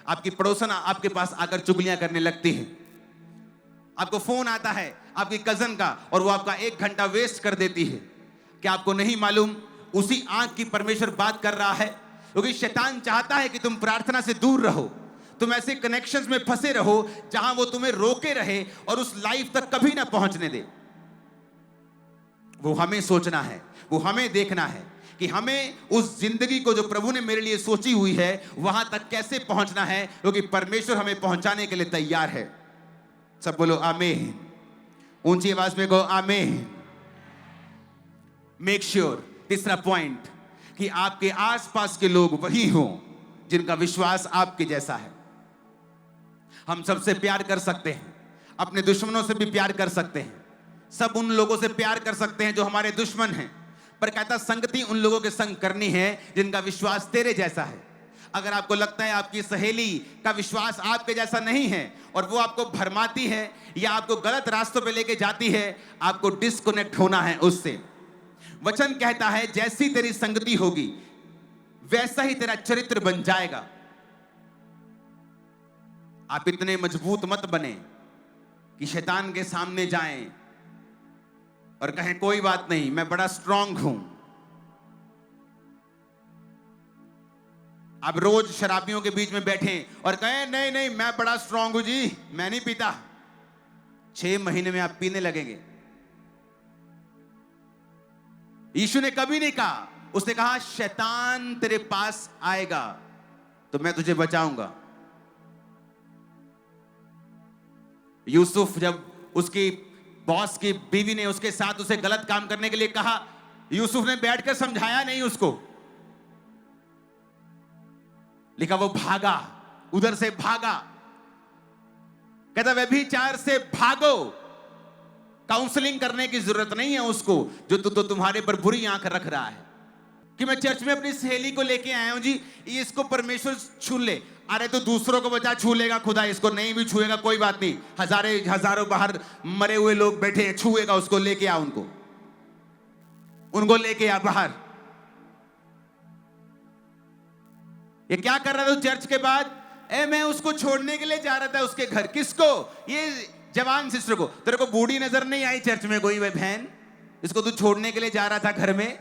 आपकी पड़ोसन आपके पास आकर चुगलियां करने लगती है, आपको फोन आता है आपकी कजन का और वो आपका 1 घंटा वेस्ट कर देती है। क्या आपको नहीं मालूम उसी आंख की परमेश्वर बात कर रहा है? क्योंकि शैतान चाहता है कि तुम प्रार्थना से दूर रहो, तुम ऐसे कनेक्शंस में फंसे रहो जहां वो तुम्हें रोके रहे और उस लाइफ तक कभी ना पहुंचने दे। वो हमें सोचना है, वो हमें देखना है कि हमें उस जिंदगी को जो प्रभु ने मेरे लिए सोची हुई है वहां तक कैसे पहुंचना है, क्योंकि परमेश्वर हमें पहुंचाने के लिए तैयार है। सब बोलो आमीन। ऊंची आवाज में कहो आमीन। मेक श्योर, तीसरा पॉइंट, कि आपके आसपास के लोग वही हों जिनका विश्वास आपके जैसा है। हम सबसे प्यार कर सकते हैं, अपने दुश्मनों से भी प्यार कर सकते हैं, सब उन लोगों से प्यार कर सकते हैं जो हमारे दुश्मन हैं, पर कहता संगति उन लोगों के संग करनी है जिनका विश्वास तेरे जैसा है। अगर आपको लगता है आपकी सहेली का विश्वास आपके जैसा नहीं है और वो आपको भरमाती है या आपको गलत रास्तों पे लेके जाती है, आपको डिस्कनेक्ट होना है उससे। वचन कहता है जैसी तेरी संगति होगी वैसा ही तेरा चरित्र बन जाएगा। आप इतने मजबूत मत बने कि शैतान के सामने जाएं और कहें कोई बात नहीं, मैं बड़ा स्ट्रांग हूं। आप रोज शराबियों के बीच में बैठें और कहें नहीं नहीं मैं बड़ा स्ट्रांग हूं जी, मैं नहीं पीता। 6 महीने में आप पीने लगेंगे। यीशु ने कभी नहीं कहा, उसने कहा शैतान तेरे पास आएगा तो मैं तुझे बचाऊंगा। यूसुफ जब उसकी बॉस की बीवी ने उसके साथ उसे गलत काम करने के लिए कहा, यूसुफ ने बैठकर समझाया नहीं उसको, लिखा वो भागा, उधर से भागा। कहता व्यभिचार से भागो। काउंसलिंग करने की जरूरत नहीं है उसको जो तो तुम्हारे पर बुरी आंख रख रहा है कि मैं चर्च में अपनी सहेली को लेके आया हूं जी, इसको परमेश्वर छू ले। अरे तो दूसरों को बचा, छू लेगा खुदा, इसको नहीं भी छुएगा कोई बात नहीं। हजारों बाहर मरे हुए लोग बैठे हैं, छुएगा उसको, लेके आ उनको लेके आ बाहर। ये क्या कर रहा था चर्च के बाद? मैं उसको छोड़ने के लिए जा रहा था उसके घर। किसको? ये जवान सिस्टर को। तेरे को बूढ़ी नजर नहीं आई चर्च में कोई बहन? इसको तू छोड़ने के लिए जा रहा था घर में?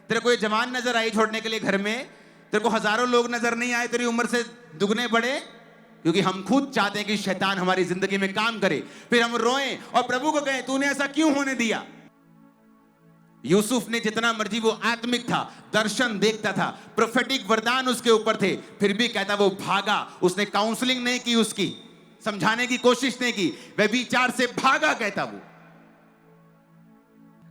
तेरे को ये जवान नजर आई छोड़ने के लिए घर में? तेरे को हजारों लोग नजर नहीं आए तेरी उम्र से दुगने बड़े? क्योंकि हम खुद चाहते हैं कि शैतान हमारी जिंदगी में काम करे, फिर हम रोएं और प्रभु को कहें तूने ऐसा क्यों होने दिया। यूसुफ ने जितना मर्जी, वो आत्मिक था, दर्शन देखता था, प्रोफेटिक वरदान उसके ऊपर थे, फिर भी कहता वो भागा। उसने काउंसलिंग नहीं की, उसकी समझाने की कोशिश नहीं की, व्यभिचार से भागा कहता वो।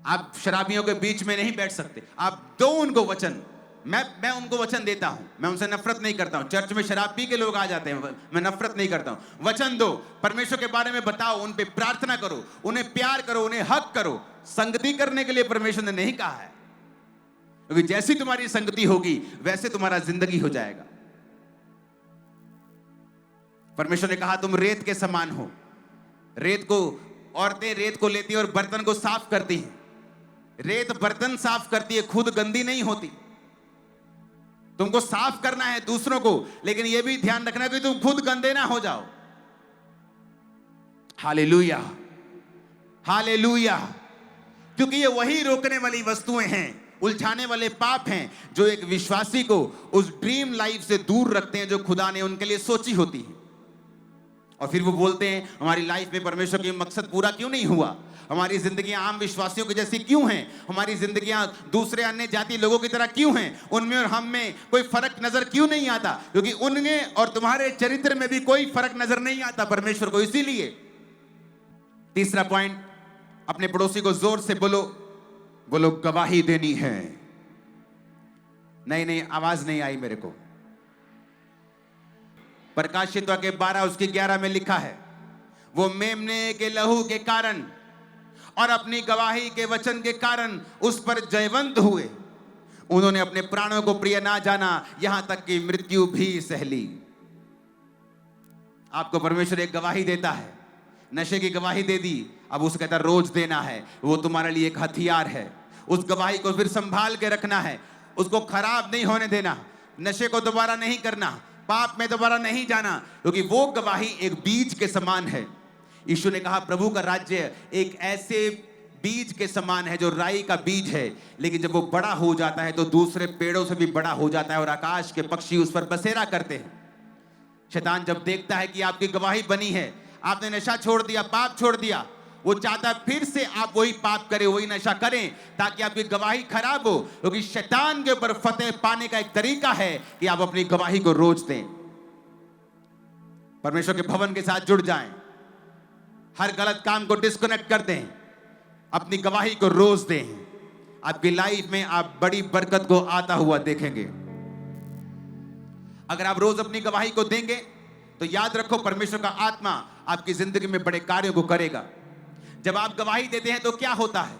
आप शराबियों के बीच में नहीं बैठ सकते। आप दो उनको वचन, मैं उनको वचन देता हूं, मैं उनसे नफरत नहीं करता हूं। चर्च में शराब पी के लोग आ जाते हैं, मैं नफरत नहीं करता हूं। वचन दो, परमेश्वर के बारे में बताओ, उन पे प्रार्थना करो, उन्हें प्यार करो, उन्हें हक करो। संगति करने के लिए परमेश्वर ने नहीं कहा है, क्योंकि जैसी तुम्हारी संगति होगी वैसे तुम्हारा जिंदगी हो जाएगा। परमेश्वर ने कहा तुम रेत के समान हो। रेत को औरतें रेत को लेती है और बर्तन को साफ करती हैं। रेत बर्तन साफ करती है, खुद गंदी नहीं होती। तुमको साफ करना है दूसरों को, लेकिन यह भी ध्यान रखना कि तुम खुद गंदे ना हो जाओ। Hallelujah, hallelujah. क्योंकि ये वही रोकने वाली वस्तुएं हैं, उलझाने वाले पाप हैं, जो एक विश्वासी को उस ड्रीम लाइफ से दूर रखते हैं जो खुदा ने उनके लिए सोची होती है। और फिर वो बोलते हैं हमारी लाइफ में परमेश्वर की मकसद पूरा क्यों नहीं हुआ, हमारी जिंदगियां आम विश्वासियों की जैसी क्यों हैं, हमारी जिंदगियां दूसरे अन्य जाति लोगों की तरह क्यों हैं, उनमें और हम में कोई फर्क नजर क्यों नहीं आता? क्योंकि उनमें और तुम्हारे चरित्र में भी कोई फर्क नजर नहीं आता परमेश्वर को। इसीलिए तीसरा पॉइंट, अपने पड़ोसी को जोर से बोलो, बोलो गवाही देनी है। नहीं, आवाज नहीं आई मेरे को। प्रकाशित वाक्य 12 उसकी 11 में लिखा है, वो मेमने के लहू के कारण और अपनी गवाही के वचन के कारण उस पर जयवंत हुए। उन्होंने अपने प्राणों को प्रिय ना जाना, यहां तक कि मृत्यु भी सह ली। आपको परमेश्वर एक गवाही देता है, नशे की गवाही दे दी, अब उसे कहता रोज देना है। वो तुम्हारे लिए एक हथियार है। उस गवाही को फिर संभाल के रखना है, उसको खराब नहीं होने देना। नशे को दोबारा नहीं करना, पाप में दोबारा नहीं जाना, क्योंकि वो गवाही एक बीज के समान है। यीशु ने कहा प्रभु का राज्य एक ऐसे बीज के समान है जो राई का बीज है, लेकिन जब वो बड़ा हो जाता है तो दूसरे पेड़ों से भी बड़ा हो जाता है और आकाश के पक्षी उस पर बसेरा करते हैं। शैतान जब देखता है कि आपकी गवाही बनी है, आपने नशा छोड़ दिया, पाप छोड़ दिया, वो चाहता है फिर से आप वही पाप करें, वही नशा करें, ताकि आपकी गवाही खराब हो। क्योंकि शैतान के ऊपर फतेह पाने का एक तरीका है कि आप अपनी गवाही को रोज दें। परमेश्वर के भवन के साथ जुड़ जाएं, हर गलत काम को डिस्कनेक्ट कर दें, अपनी गवाही को रोज दें। आपकी लाइफ में आप बड़ी बरकत को आता हुआ देखेंगे। अगर आप रोज अपनी गवाही को देंगे तो याद रखो परमेश्वर का आत्मा आपकी जिंदगी में बड़े कार्यों को करेगा। जब आप गवाही देते हैं तो क्या होता है?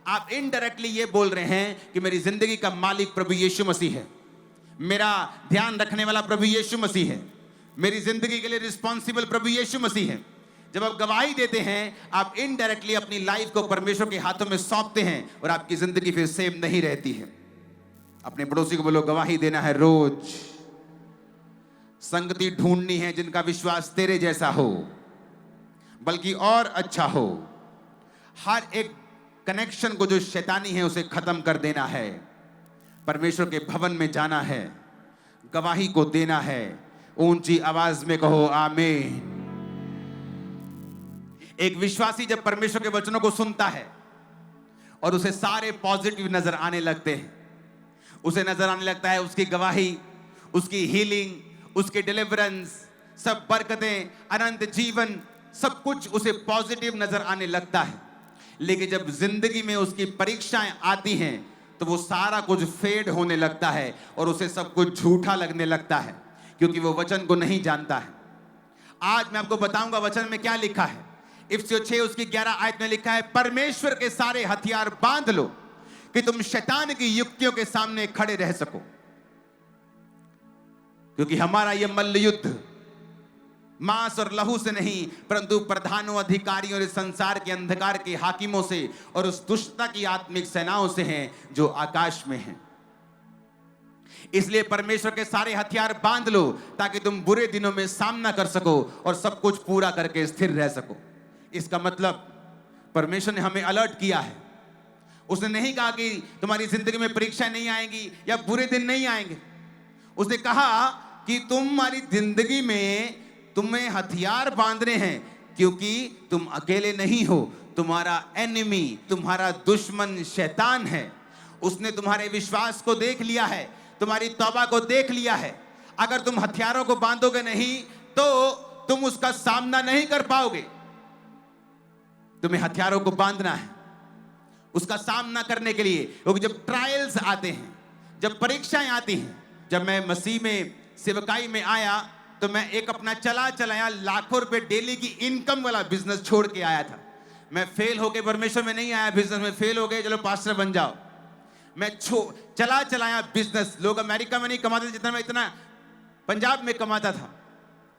आप इनडायरेक्टली ये बोल रहे हैं कि मेरी जिंदगी का मालिक प्रभु यीशु मसीह है। मेरा ध्यान रखने वाला प्रभु यीशु मसीह है, मेरी जिंदगी के लिए रिस्पॉन्सिबल प्रभु यीशु मसीह है। जब आप गवाही देते हैं, आप इनडायरेक्टली अपनी लाइफ को परमेश्वर के हाथों में सौंपते हैं और आपकी जिंदगी फिर सेम नहीं रहती है। अपने पड़ोसी को बोलो, गवाही देना है रोज। संगति ढूंढनी है जिनका विश्वास तेरे जैसा हो, बल्कि और अच्छा हो। हर एक कनेक्शन को जो शैतानी है उसे खत्म कर देना है। परमेश्वर के भवन में जाना है, गवाही को देना है। ऊंची आवाज में कहो आमीन। एक विश्वासी जब परमेश्वर के वचनों को सुनता है और उसे सारे पॉजिटिव नजर आने लगते हैं, उसे नजर आने लगता है उसकी गवाही, उसकी हीलिंग, उसकी डिलीवरेंस, सब बरकतें, अनंत जीवन, सब कुछ उसे पॉजिटिव नजर आने लगता है। लेकिन जब जिंदगी में उसकी परीक्षाएं आती हैं तो वो सारा कुछ फेड होने लगता है और उसे सब कुछ झूठा लगने लगता है, क्योंकि वो वचन को नहीं जानता है। आज मैं आपको बताऊंगा वचन में क्या लिखा है। इफिसियों 6 उसकी 11 आयत में लिखा है, परमेश्वर के सारे हथियार बांध लो कि तुम शैतान की युक्तियों के सामने खड़े रह सको, क्योंकि हमारा यह मल्ल युद्ध मांस और लहू से नहीं, परंतु प्रधानों, अधिकारियों और इस संसार के अंधकार के हाकिमों से और उस दुष्टता की आत्मिक सेनाओं से हैं जो आकाश में हैं। इसलिए परमेश्वर के सारे हथियार बांध लो ताकि तुम बुरे दिनों में सामना कर सको और सब कुछ पूरा करके स्थिर रह सको। इसका मतलब परमेश्वर ने हमें अलर्ट किया है। उसने नहीं कहा कि तुम्हारी जिंदगी में परीक्षा नहीं आएंगी या बुरे दिन नहीं आएंगे। उसने कहा कि तुम्हारी जिंदगी में तुम्हें हथियार बांधने हैं, क्योंकि तुम अकेले नहीं हो। तुम्हारा एनिमी, तुम्हारा दुश्मन शैतान है। उसने तुम्हारे विश्वास को देख लिया है, तुम्हारी तौबा को देख लिया है। अगर तुम हथियारों को बांधोगे नहीं तो तुम उसका सामना नहीं कर पाओगे। तुम्हें हथियारों को बांधना है उसका सामना करने के लिए, क्योंकि जब ट्रायल्स आते हैं, जब परीक्षाएं आती हैं। जब मैं मसीह में सेवकाई में आया तो मैं एक अपना चलाया लाखों रुपए डेली की इनकम वाला बिजनेस छोड़ के आया था। मैं फेल हो गए, परमेश्वर में नहीं आया, बिजनेस में फेल हो गए, चलो पास्टर बन जाओ। मैं चलाया बिजनेस। लोग अमेरिका में नहीं कमाते थे जितना मैं इतना पंजाब में कमाता था,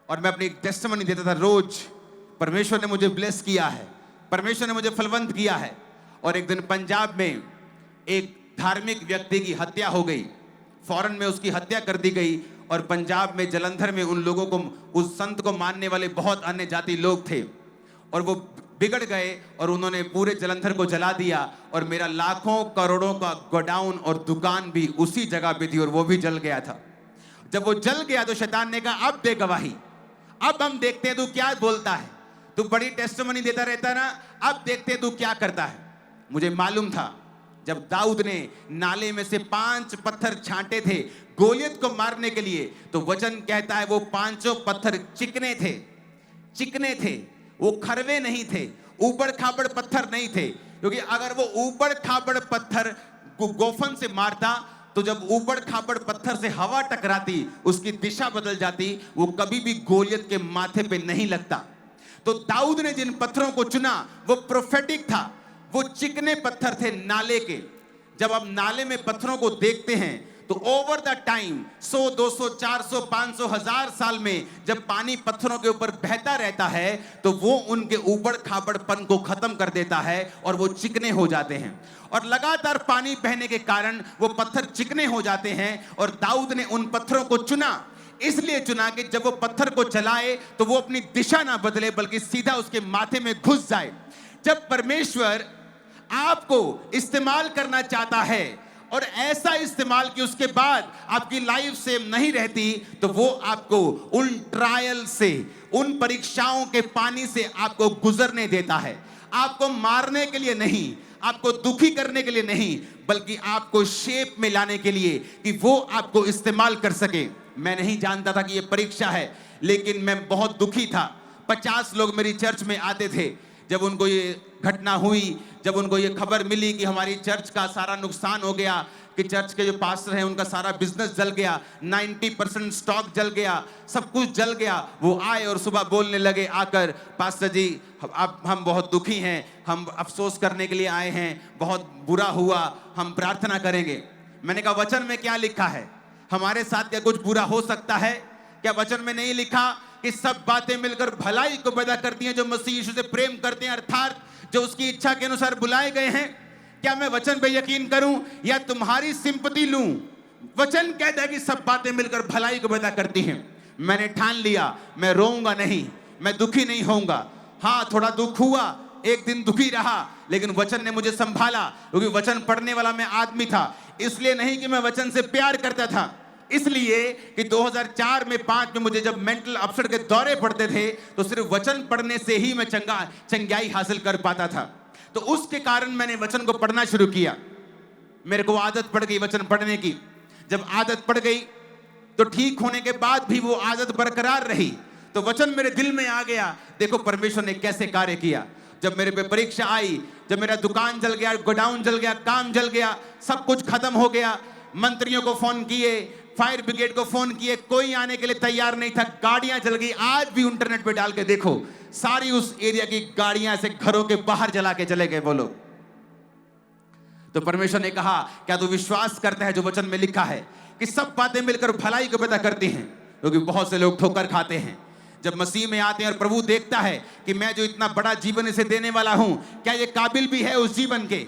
और मैं अपनी टेस्टिमनी देता था रोज। परमेश्वर ने मुझे ब्लेस किया है, परमेश्वर ने मुझे फलवंत किया है। और एक दिन पंजाब में एक धार्मिक व्यक्ति की हत्या हो गई, फौरन में उसकी हत्या कर दी गई। और पंजाब में जलंधर में उन लोगों को, उस संत को मानने वाले बहुत अन्य जाति लोग थे, और वो बिगड़ गए और उन्होंने पूरे जलंधर को जला दिया। और मेरा लाखों करोड़ों का गोडाउन और दुकान भी उसी जगह पे थी और वो भी जल गया था। जब वो जल गया तो शैतान ने कहा, अब दे गवाही, अब हम देखते हैं तू क्या बोलता है, तू बड़ी टेस्टिमनी देता रहता ना, अब देखते हैं तू क्या करता है। मुझे मालूम था जब दाऊद ने नाले में से 5 पत्थर छांटे थे गोलियत को मारने के लिए, तो वचन कहता है वो 5 पत्थर चिकने थे, वो खरवे नहीं थे, ऊबड़ खाबड़ पत्थर नहीं थे। क्योंकि अगर वो ऊबड़ खाबड़ पत्थर गोफन से मारता तो जब ऊबड़ खाबड़ पत्थर से हवा टकराती, उसकी दिशा बदल जाती, वो कभी भी गोलियत के माथे पे नहीं लगता। तो दाऊद ने जिन पत्थरों को चुना वो प्रोफेटिक था, वो चिकने पत्थर थे नाले के। जब आप नाले में पत्थरों को देखते हैं तो ओवर द टाइम 100, 200, 400, 500, 1000 साल में जब पानी पत्थरों के ऊपर बहता रहता है तो वो उनके ऊबड़ खाबड़पन को खत्म कर देता है और वो चिकने हो जाते हैं। और लगातार पानी बहने के कारण वो पत्थर चिकने हो जाते हैं। और दाऊद ने उन पत्थरों को चुना, इसलिए चुना कि जब वो पत्थर को चलाए तो वो अपनी दिशा ना बदले बल्कि सीधा उसके माथे में घुस जाए। जब परमेश्वर आपको इस्तेमाल करना चाहता है और ऐसा इस्तेमाल कि उसके बाद आपकी लाइफ सेम नहीं रहती, तो वो आपको उन ट्रायल से, उन परीक्षाओं के पानी से आपको गुजरने देता है। आपको मारने के लिए नहीं, आपको दुखी करने के लिए नहीं, बल्कि आपको शेप में लाने के लिए कि वो आपको इस्तेमाल कर सके। मैं नहीं जानता था कि ये परीक्षा है, लेकिन मैं बहुत दुखी था। 50 लोग मेरी चर्च में आते थे। जब उनको ये घटना हुई, जब उनको ये खबर मिली कि हमारी चर्च का सारा नुकसान हो गया, कि चर्च के जो पास्टर हैं उनका सारा बिजनेस जल गया, 90% स्टॉक जल गया, सब कुछ जल गया, वो आए और सुबह बोलने लगे आकर, पास्टर जी अब हम बहुत दुखी हैं, हम अफसोस करने के लिए आए हैं, बहुत बुरा हुआ, हम प्रार्थना करेंगे। मैंने कहा वचन में क्या लिखा है? हमारे साथ क्या कुछ बुरा हो सकता है? क्या वचन में नहीं लिखा कि सब बातें मिलकर भलाई को पैदा करती हैं जो मसीह यीशु से प्रेम करते हैं, अर्थात जो उसकी इच्छा के अनुसार बुलाए गए हैं? क्या मैं वचन पे यकीन करूं या तुम्हारी सिंपैथी लूं? वचन कहता है कि सब बातें मिलकर भलाई को पैदा करती हैं। मैंने ठान लिया, मैं रोऊंगा नहीं, मैं दुखी नहीं होऊंगा। हाँ, थोड़ा दुख हुआ, एक दिन दुखी रहा, लेकिन वचन ने मुझे संभाला, क्योंकि वचन पढ़ने वाला मैं आदमी था। इसलिए नहीं कि मैं वचन से प्यार करता था, इसलिए कि 2004 में 5 में मुझे जब मेंटल अपसेट के दौरे पड़ते थे तो सिर्फ वचन पढ़ने से ही मैं चंगाई हासिल कर पाता था। तो उसके कारण मैंने वचन को पढ़ना शुरू किया। मेरे को आदत पड़ गई वचन पढ़ने की। जब आदत पड़ गई तो ठीक होने के बाद भी वो आदत बरकरार रही, तो वचन मेरे दिल में आ गया। देखो परमेश्वर ने कैसे कार्य किया। जब मेरे पे परीक्षा आई, जब मेरा दुकान जल गया, गोडाउन जल गया, काम जल गया, सब कुछ खत्म हो गया, मंत्रियों को फोन किए, फायर ब्रिगेड को फोन किए, कोई आने के लिए तैयार नहीं था, गाड़ियां जल गई। आज भी इंटरनेट पे डाल के देखो, सारी उस एरिया की गाड़ियां ऐसे घरों के बाहर जला के चले गए वो लोग। तो परमेश्वर ने कहा, क्या तू विश्वास करता है जो वचन में लिखा है कि सब बातें मिलकर भलाई को पैदा करती हैं? क्योंकि बहुत से लोग ठोकर खाते हैं। जब मसीह में आते हैं और प्रभु देखता है कि मैं जो इतना बड़ा जीवन इसे देने वाला हूं, क्या ये काबिल भी है उस जीवन के?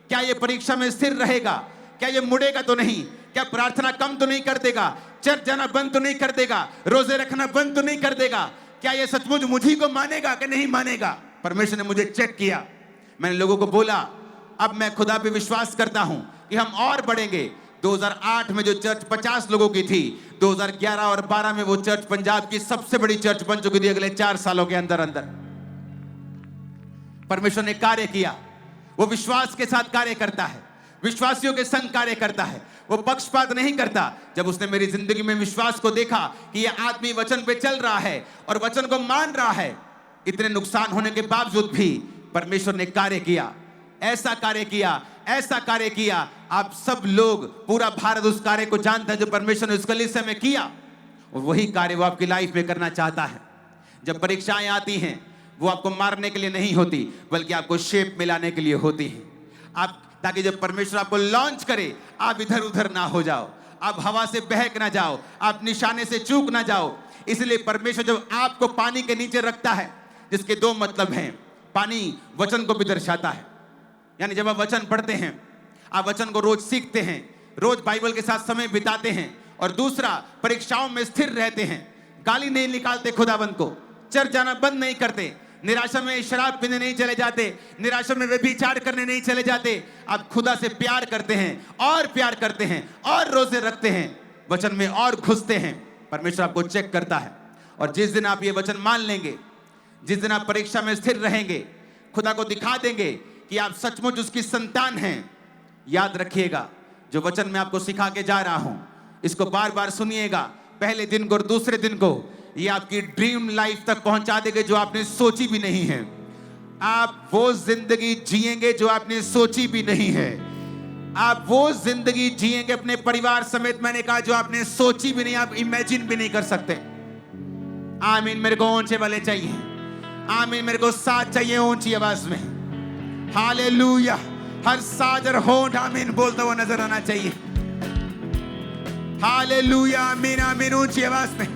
क्या ये परीक्षा में स्थिर रहेगा? क्या ये मुड़ेगा तो नहीं? क्या प्रार्थना कम तो नहीं कर देगा? चर्च जाना बंद तो नहीं कर देगा? रोजे रखना बंद तो नहीं कर देगा? क्या ये सचमुच मुझी को मानेगा कि नहीं मानेगा? परमेश्वर ने मुझे चेक किया। मैंने लोगों को बोला, अब मैं खुदा पे विश्वास करता हूं कि हम और बढ़ेंगे। 2008 में जो चर्च 50 लोगों की थी, 2011 और 12 में वो चर्च पंजाब की सबसे बड़ी चर्च बन चुकी थी अगले 4 सालों के अंदर अंदर। परमेश्वर ने कार्य किया। वो विश्वास के साथ कार्य करता है, विश्वासियों के संग कार्य करता है, वो पक्षपात नहीं करता। जब उसने मेरी जिंदगी में विश्वास को देखा कि ये आदमी वचन पे चल रहा है और वचन को मान रहा है, इतने नुकसान होने के बावजूद भी परमेश्वर ने कार्य किया, ऐसा कार्य किया, ऐसा कार्य किया। आप सब लोग, पूरा भारत उस कार्य को जानता है जो परमेश्वर ने उस कलीसिया में किया, और वही कार्य वो आपकी लाइफ में करना चाहता है। जब परीक्षाएं आती हैं, वो आपको मारने के लिए नहीं होती, बल्कि आपको शेप में लाने के लिए होती है। आप, ताकि जब परमेश्वर आपको लॉन्च करे, आप इधर उधर ना हो जाओ, आप हवा से बहक ना जाओ, आप निशाने से चूक ना जाओ। इसलिए परमेश्वर जब आपको पानी के नीचे रखता है, जिसके 2 मतलब हैं, पानी वचन को भी दर्शाता है, यानी जब आप वचन पढ़ते हैं, आप वचन को रोज सीखते हैं, रोज बाइबल के साथ समय बिताते हैं, और दूसरा परीक्षाओं में स्थिर रहते हैं, गाली नहीं निकालते खुदाबंद को, चर्च जाना बंद नहीं करते, निराशा में शराब पीने नहीं चले जाते, निराशा में व्यभिचार करने नहीं चले जाते। आप खुदा से प्यार करते हैं और प्यार करते हैं और रोजे रखते हैं, वचन में और घुसते हैं। परमेश्वर आपको चेक करता है, और जिस दिन आप ये वचन मान लेंगे, जिस दिन आप परीक्षा में स्थिर रहेंगे, खुदा को दिखा देंगे कि आप सचमुच उसकी संतान हैं। याद रखिएगा, जो वचन मैं आपको सिखा के जा रहा हूं, इसको बार बार सुनिएगा, पहले दिन को और दूसरे दिन को। ये आपकी ड्रीम लाइफ तक पहुंचा देंगे जो आपने सोची भी नहीं है। आप वो जिंदगी जिएंगे जो आपने सोची भी नहीं है। आप वो जिंदगी जिएंगे अपने परिवार समेत, मैंने कहा, जो आपने सोची भी नहीं, आप इमेजिन भी नहीं कर सकते। आमीन। मेरे को ऊंचे वाले चाहिए, आमीन। मेरे को साथ चाहिए ऊंची आवाज में। हालेलुया। हर साज और होंठ आमीन बोलता हुआ नजर आना चाहिए। हालेलुया। आमीन आमीन। ऊंची आवाज में।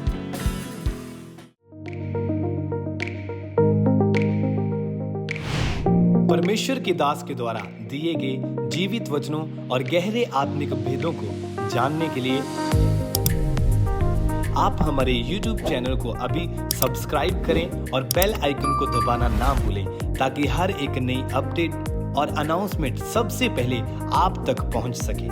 परमेश्वर के दास के द्वारा दिए गए जीवित वचनों और गहरे आत्मिक भेदों को जानने के लिए आप हमारे YouTube चैनल को अभी सब्सक्राइब करें और बेल आइकन को दबाना ना भूलें, ताकि हर एक नई अपडेट और अनाउंसमेंट सबसे पहले आप तक पहुंच सके।